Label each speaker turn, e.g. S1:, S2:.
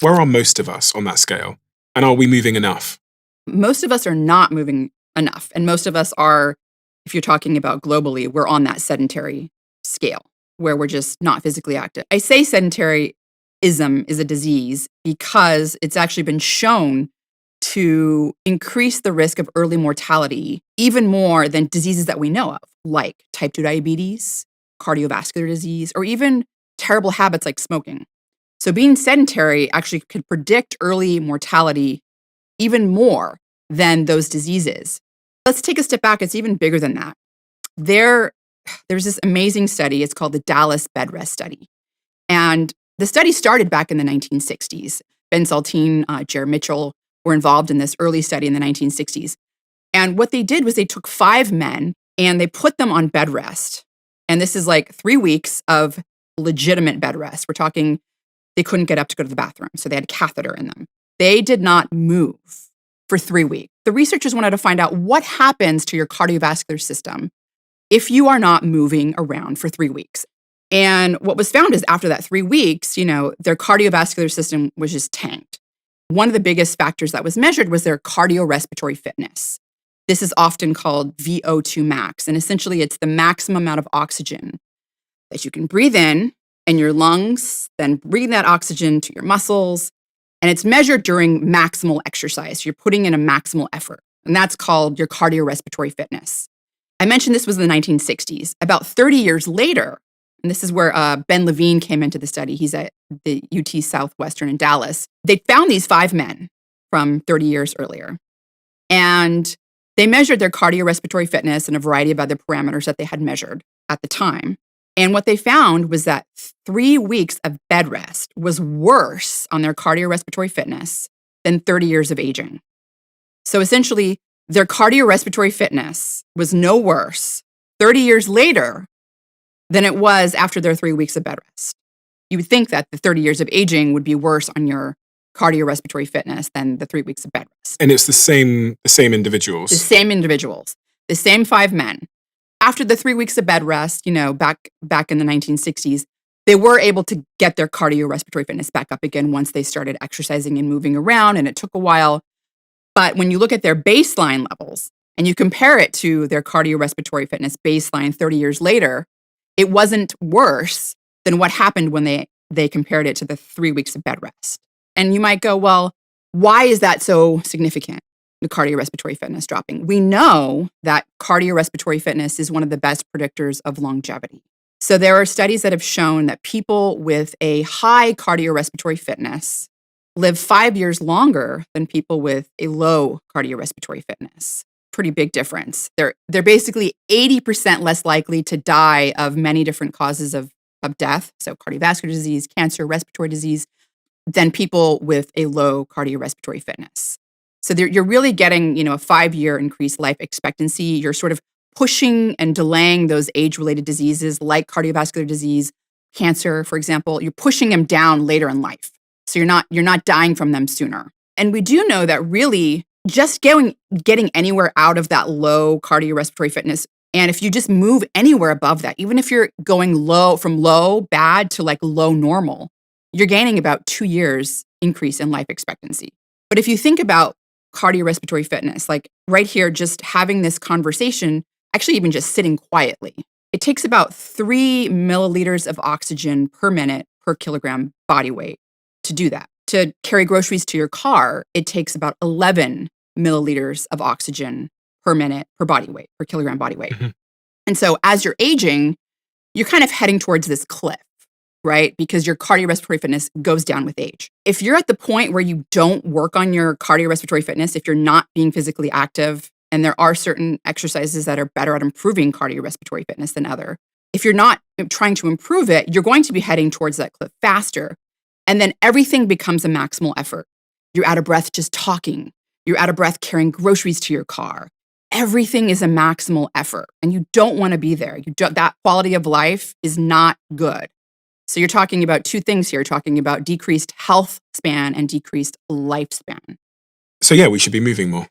S1: Where are most of us on that scale? And are we moving enough?
S2: Most of us are not moving enough. And most of us are, if you're talking about globally, we're on that sedentary scale where we're just not physically active. I say sedentaryism is a disease because it's actually been shown to increase the risk of early mortality even more than diseases that we know of, like type 2 diabetes, cardiovascular disease, or even terrible habits like smoking. So being sedentary actually could predict early mortality even more than those diseases. Let's take a step back. It's even bigger than that. There's this amazing study. It's called the Dallas Bed Rest Study. And the study started back in the 1960s. Ben Saltine, Jared Mitchell were involved in this early study in the 1960s. And what they did was they took 5 men and they put them on bed rest. And this is like 3 weeks of legitimate bed rest. We're talking they couldn't get up to go to the bathroom, so they had a catheter in them. They did not move for 3 weeks. The researchers wanted to find out what happens to your cardiovascular system if you are not moving around for 3 weeks. And what was found is after that 3 weeks, their cardiovascular system was just tanked. One of the biggest factors that was measured was their cardiorespiratory fitness. This is often called VO2 max, and essentially it's the maximum amount of oxygen that you can breathe in your lungs, then breathe that oxygen to your muscles, and it's measured during maximal exercise. You're putting in a maximal effort, and that's called your cardiorespiratory fitness. I mentioned this was in the 1960s. About 30 years later, and this is where Ben Levine came into the study. He's at the UT Southwestern in Dallas. They found these 5 men from 30 years earlier, and they measured their cardiorespiratory fitness and a variety of other parameters that they had measured at the time. And what they found was that 3 weeks of bed rest was worse on their cardiorespiratory fitness than 30 years of aging. So essentially, their cardiorespiratory fitness was no worse 30 years later than it was after their 3 weeks of bed rest. You would think that the 30 years of aging would be worse on your cardiorespiratory fitness than the 3 weeks of bed rest.
S1: And it's the same individuals.
S2: The same individuals, the same 5 men. After the 3 weeks of bed rest, back in the 1960s, they were able to get their cardiorespiratory fitness back up again once they started exercising and moving around, and it took a while. But when you look at their baseline levels and you compare it to their cardiorespiratory fitness baseline 30 years later, it wasn't worse than what happened when they compared it to the 3 weeks of bed rest. And you might go, well, why is that so significant? The cardiorespiratory fitness dropping. We know that cardiorespiratory fitness is one of the best predictors of longevity. So there are studies that have shown that people with a high cardiorespiratory fitness live 5 years longer than people with a low cardiorespiratory fitness. Pretty big difference. They're basically 80% less likely to die of many different causes of death, so cardiovascular disease, cancer, respiratory disease, than people with a low cardiorespiratory fitness. So you're really getting, a 5-year increased life expectancy. You're sort of pushing and delaying those age-related diseases like cardiovascular disease, cancer, for example. You're pushing them down later in life. So you're not dying from them sooner. And we do know that really just getting anywhere out of that low cardiorespiratory fitness, and if you just move anywhere above that, even if you're going from low bad to like low normal, you're gaining about 2 years increase in life expectancy. But if you think about cardiorespiratory fitness, like right here, just having this conversation, actually even just sitting quietly, it takes about 3 milliliters of oxygen per minute per kilogram body weight to do that. To carry groceries to your car, it takes about 11 milliliters of oxygen per minute per kilogram body weight.
S1: Mm-hmm.
S2: And so as you're aging, you're kind of heading towards this cliff, right? Because your cardiorespiratory fitness goes down with age. If you're at the point where you don't work on your cardiorespiratory fitness, if you're not being physically active, and there are certain exercises that are better at improving cardiorespiratory fitness than other, if you're not trying to improve it, you're going to be heading towards that cliff faster. And then everything becomes a maximal effort. You're out of breath just talking. You're out of breath carrying groceries to your car. Everything is a maximal effort, and you don't want to be there. That quality of life is not good. So you're talking about 2 things here. You're talking about decreased health span and decreased lifespan.
S1: So yeah, we should be moving more.